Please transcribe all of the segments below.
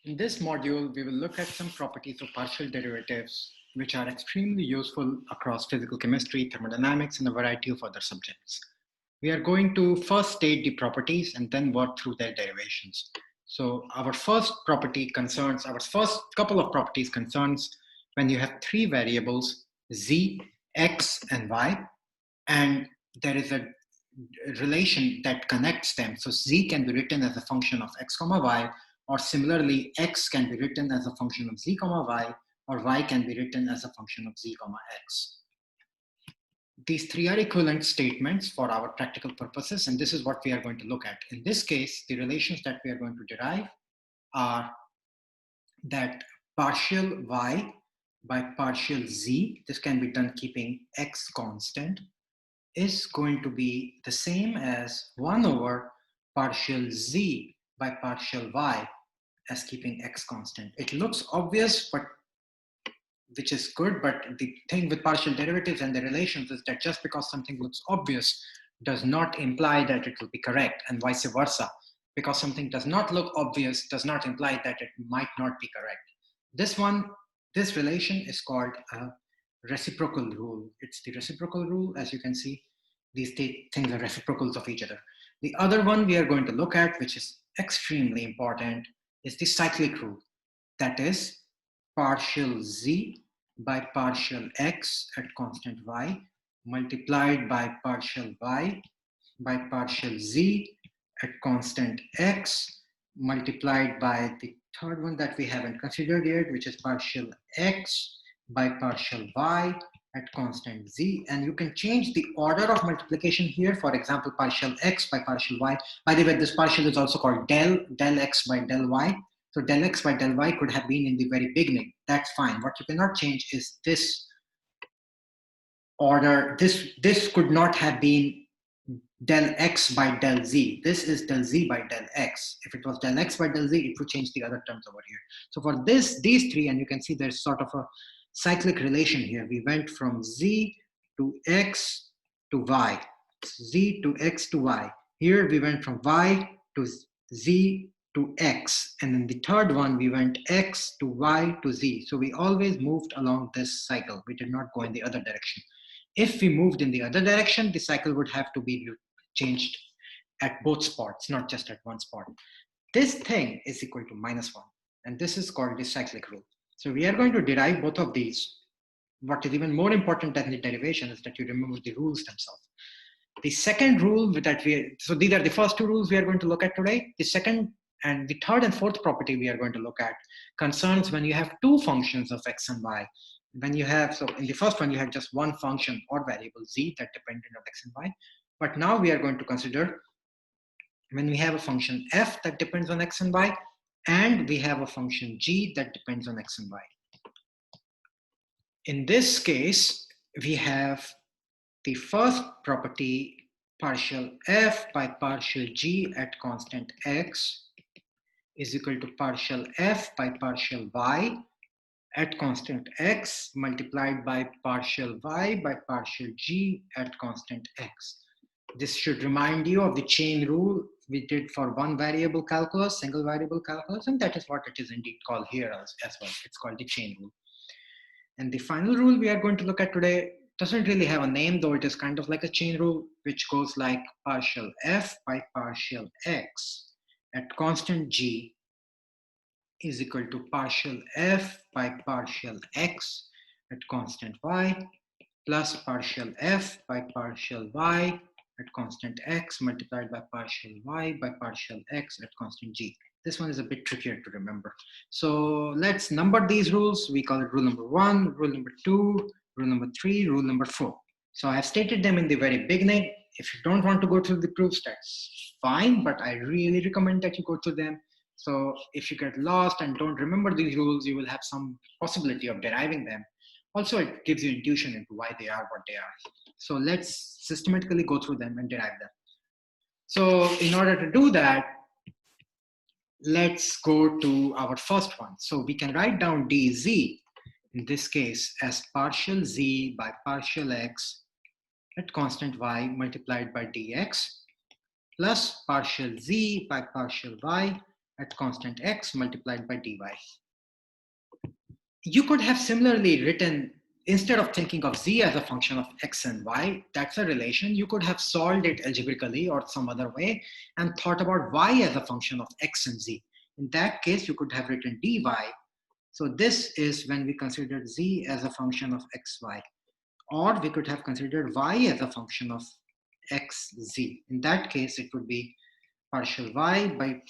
In this module, we will look at some properties of partial derivatives, which are extremely useful across physical chemistry, thermodynamics, and a variety of other subjects. We are going to first state the properties and then work through their derivations. So our first couple of properties concerns when you have three variables, z, x, and y, and there is a relation that connects them. So z can be written as a function of x comma y, or similarly, x can be written as a function of z comma y, or y can be written as a function of z comma x. These three are equivalent statements for our practical purposes, and this is what we are going to look at. In this case, the relations that we are going to derive are that partial y by partial z, this can be done keeping x constant, is going to be the same as 1 over partial z by partial y as keeping x constant. It looks obvious, but which is good, but the thing with partial derivatives and the relations is that just because something looks obvious does not imply that it will be correct, and vice versa. Because something does not look obvious does not imply that it might not be correct. This relation is called a reciprocal rule. It's the reciprocal rule. As you can see, these things are reciprocals of each other. The other one we are going to look at, which is extremely important, is the cyclic rule. That is partial z by partial x at constant y multiplied by partial y by partial z at constant x multiplied by the third one that we haven't considered yet, which is partial x by partial y at constant z. And you can change the order of multiplication here. For example, partial x by partial y. By the way, this partial is also called del x by del y. So del x by del y could have been in the very beginning. That's fine. What you cannot change is this order. This could not have been del x by del z. This is del z by del x. If it was del x by del z, it would change the other terms over here. So for these three, and you can see there's sort of a cyclic relation here. We went from z to x to y, z to x to y. Here we went from y to z to x. And in the third one, we went x to y to z. So we always moved along this cycle. We did not go in the other direction. If we moved in the other direction, the cycle would have to be changed at both spots, not just at one spot. This thing is equal to -1, and this is called the cyclic rule. So we are going to derive both of these. What is even more important than the derivation is that you remember the rules themselves. The second rule so these are the first two rules we are going to look at today. The second and the third and fourth property we are going to look at concerns when you have two functions of x and y. So in the first one, you had just one function or variable z that depended on x and y. But now we are going to consider when we have a function f that depends on x and y, and we have a function g that depends on x and y. In this case, we have the first property, partial f by partial g at constant x is equal to partial f by partial y at constant x multiplied by partial y by partial g at constant x. This should remind you of the chain rule we did for one variable calculus, single variable calculus, and that is what it is indeed called here as well. It's called the chain rule. And the final rule we are going to look at today doesn't really have a name, though it is kind of like a chain rule, which goes like partial f by partial x at constant g is equal to partial f by partial x at constant y plus partial f by partial y at constant x multiplied by partial y by partial x at constant g. This one is a bit trickier to remember. So let's number these rules. We call it rule number 1, rule number 2, rule number 3, rule number 4. So I have stated them in the very beginning. If you don't want to go through the proofs, that's fine, but I really recommend that you go through them. So if you get lost and don't remember these rules, you will have some possibility of deriving them. Also, it gives you intuition into why they are what they are. So let's systematically go through them and derive them. So in order to do that, let's go to our first one. So we can write down dz in this case as partial z by partial x at constant y multiplied by dx plus partial z by partial y at constant x multiplied by dy. You could have similarly written, instead of thinking of z as a function of x and y, that's a relation, you could have solved it algebraically or some other way and thought about y as a function of x and z. In that case, you could have written dy. So this is when we considered z as a function of xy. Or we could have considered y as a function of xz. In that case, it would be partial y by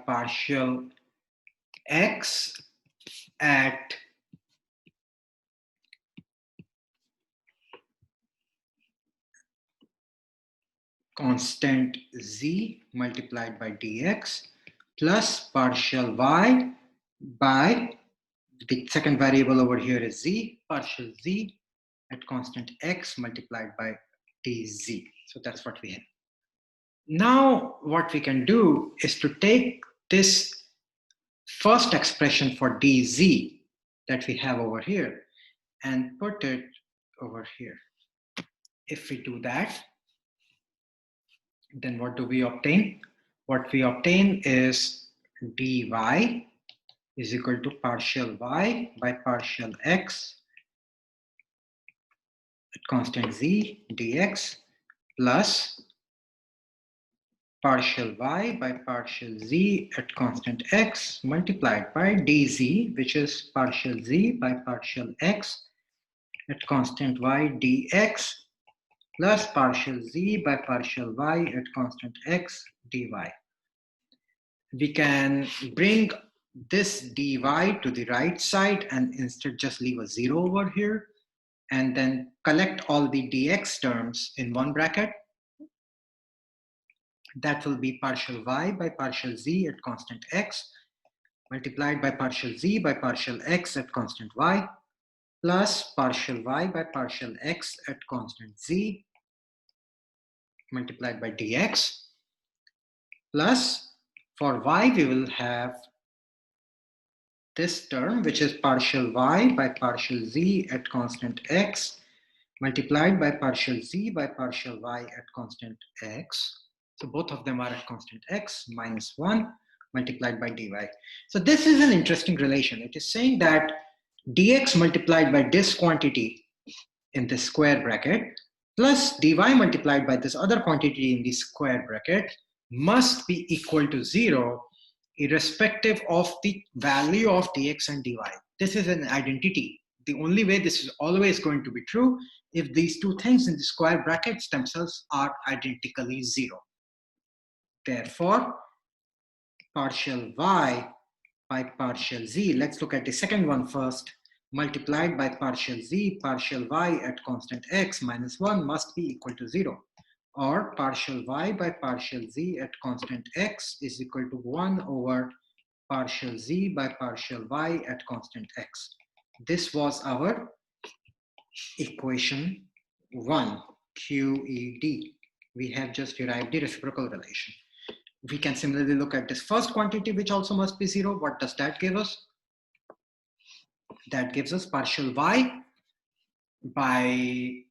partial x at constant z multiplied by dx plus partial y by the second variable over here is z, partial z at constant x multiplied by dz. So that's what we have. Now what we can do is to take this first expression for dz that we have over here and put it over here. If we do that, then what do we obtain? What we obtain is dy is equal to partial y by partial x at constant z dx plus partial y by partial z at constant x multiplied by dz, which is partial z by partial x at constant y dx plus partial z by partial y at constant x dy. We can bring this dy to the right side and instead just leave a 0 over here and then collect all the dx terms in one bracket. That will be partial y by partial z at constant x multiplied by partial z by partial x at constant y plus partial y by partial x at constant z multiplied by dx plus for y we will have this term, which is partial y by partial z at constant x multiplied by partial z by partial y at constant x. So both of them are at constant x minus 1 multiplied by dy. So this is an interesting relation. It is saying that dx multiplied by this quantity in the square bracket plus dy multiplied by this other quantity in the square bracket must be equal to 0 irrespective of the value of dx and dy. This is an identity. The only way this is always going to be true if these two things in the square brackets themselves are identically 0. Therefore, partial y by partial z, let's look at the second one first, multiplied by partial z, partial y at constant x minus 1 must be equal to 0. Or partial y by partial z at constant x is equal to 1 over partial z by partial y at constant x. This was our equation 1, QED. We have just derived the reciprocal relation. We can similarly look at this first quantity, which also must be 0. What does that give us? That gives us partial y by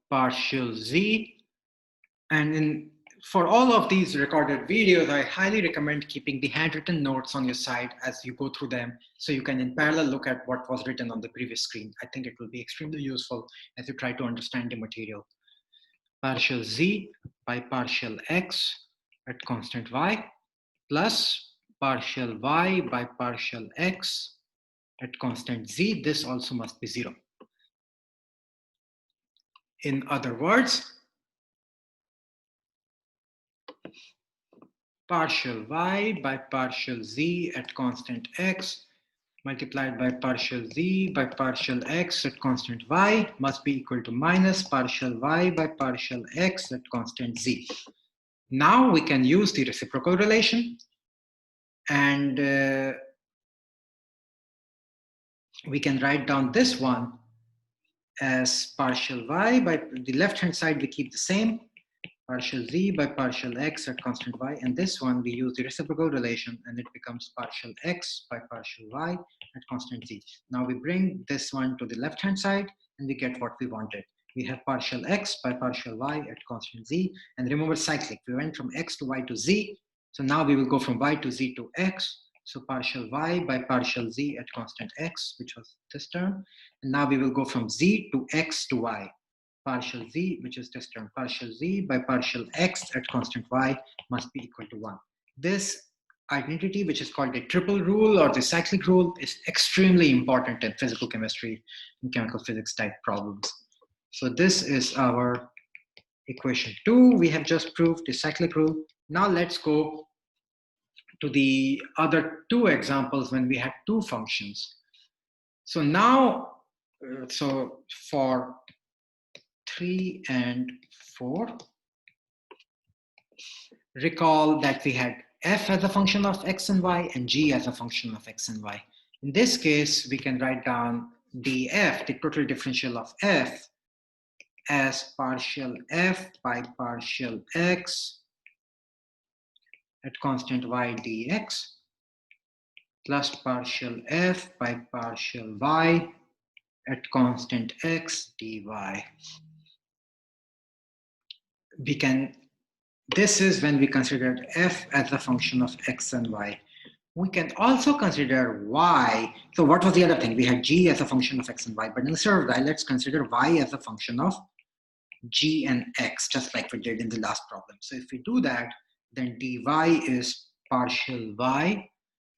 partial z. And for all of these recorded videos, I highly recommend keeping the handwritten notes on your side as you go through them, so you can in parallel look at what was written on the previous screen. I think it will be extremely useful as you try to understand the material. Partial z by partial x at constant y plus partial y by partial x at constant z. This also must be 0. In other words, partial y by partial z at constant x multiplied by partial z by partial x at constant y must be equal to minus partial y by partial x at constant z. Now we can use the reciprocal relation, and we can write down this one as partial y by the left hand side we keep the same, partial z by partial x at constant y. And this one, we use the reciprocal relation and it becomes partial x by partial y at constant z. Now we bring this one to the left-hand side and we get what we wanted. We have partial x by partial y at constant z. And remember cyclic, we went from x to y to z. So now we will go from y to z to x. So partial y by partial z at constant x, which was this term. And now we will go from z to x to y. Partial z, which is this term, partial z by partial x at constant y must be equal to 1. This identity, which is called the triple rule or the cyclic rule, is extremely important in physical chemistry and chemical physics type problems. So this is our equation 2. We have just proved the cyclic rule. Now let's go to the other two examples when we had two functions. So now, so for 3 and 4, recall that we had f as a function of x and y and g as a function of x and y. In this case, we can write down df, the total differential of f, as partial f by partial x at constant y dx plus partial f by partial y at constant x dy. We can, this is when we considered f as a function of x and y. We can also consider y. So what was the other thing? We had g as a function of x and y, but instead of that, let's consider y as a function of g and x, just like we did in the last problem. So if we do that, then dy is partial y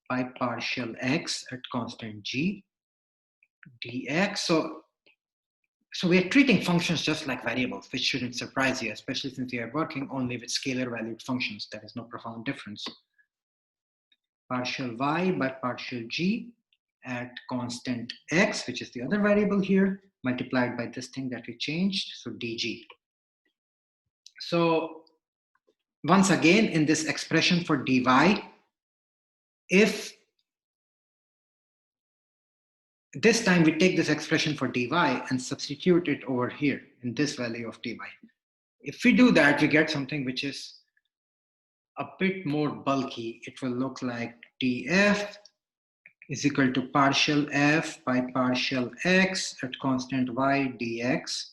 by partial x at constant g dx. So we are treating functions just like variables, which shouldn't surprise you, especially since we are working only with scalar valued functions. There is no profound difference. Partial y by partial g at constant x, which is the other variable here, multiplied by this thing that we changed, so dg. So once again, in this expression for dy, if this time we take this expression for dy and substitute it over here in this value of dy. If we do that, we get something which is a bit more bulky. It will look like df is equal to partial f by partial x at constant y dx,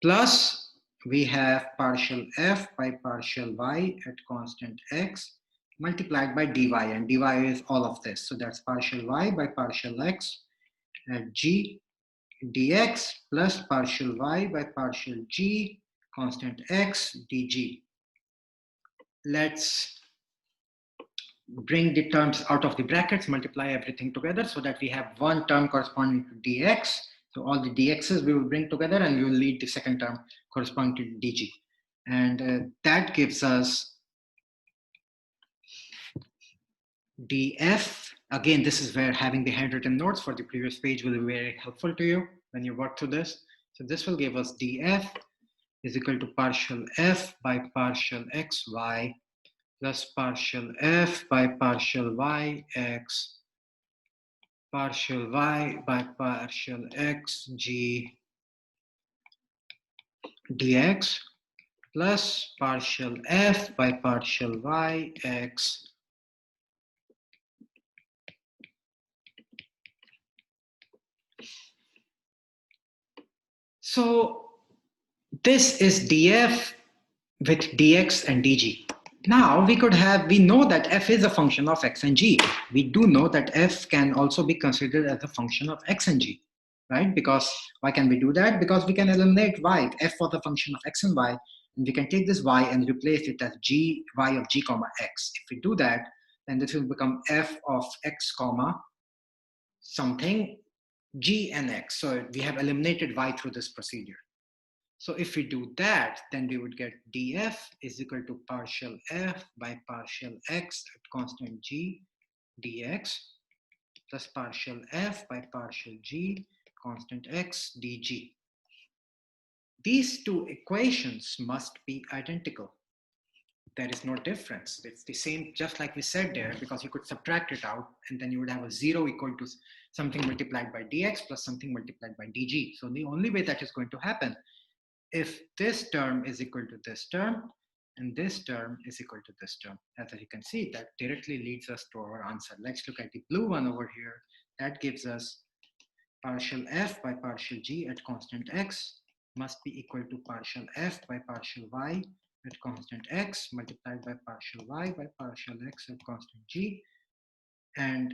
plus we have partial f by partial y at constant x multiplied by dy, and dy is all of this. So that's partial y by partial x at g dx plus partial y by partial g constant x dg. Let's bring the terms out of the brackets, multiply everything together so that we have one term corresponding to dx. So all the dx's we will bring together and we will leave the second term corresponding to dg. And that gives us df. Again, this is where having the handwritten notes for the previous page will be very helpful to you when you work through this. So this will give us df is equal to partial f by partial xy plus partial f by partial y x partial y by partial x g dx plus partial f by partial y x So this is df with dx and dg. Now we know that f is a function of x and g. We do know that f can also be considered as a function of x and g, right? Because why can we do that? Because we can eliminate y. F was a function of x and y, and we can take this y and replace it as g, y of g comma x. If we do that, then this will become f of x comma something g and x. So we have eliminated y through this procedure. So if we do that, then we would get df is equal to partial f by partial x at constant g dx plus partial f by partial g constant x dg. These two equations must be identical. There is no difference. It's the same, just like we said there, because you could subtract it out and then you would have a 0 equal to something multiplied by dx plus something multiplied by dg. So the only way that is going to happen if this term is equal to this term, and this term is equal to this term. As you can see, that directly leads us to our answer. Let's look at the blue one over here. That gives us partial f by partial g at constant x must be equal to partial f by partial y at constant x multiplied by partial y by partial x at constant g. And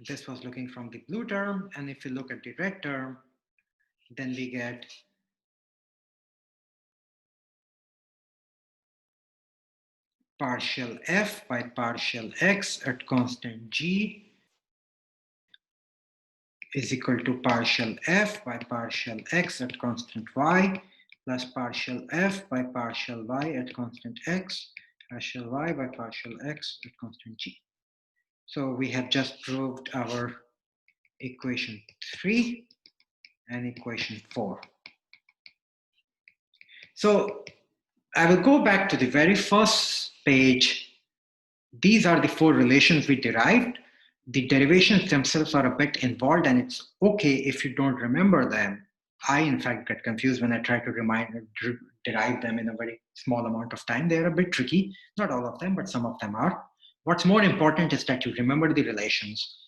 this was looking from the blue term. And if you look at the red term, then we get partial f by partial x at constant g is equal to partial f by partial x at constant y plus partial f by partial y at constant x partial y by partial x at constant g. So we have just proved our equation 3 and equation 4. So I will go back to the very first page. These are the 4 relations we derived. The derivations themselves are a bit involved, and it's okay if you don't remember them. I, in fact, get confused when I try to derive them in a very small amount of time. They're a bit tricky. Not all of them, but some of them are. What's more important is that you remember the relations,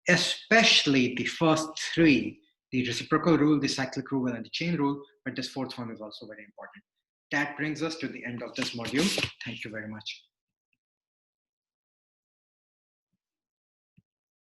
especially the first 3, the reciprocal rule, the cyclic rule, and the chain rule, but this 4th one is also very important. That brings us to the end of this module. Thank you very much.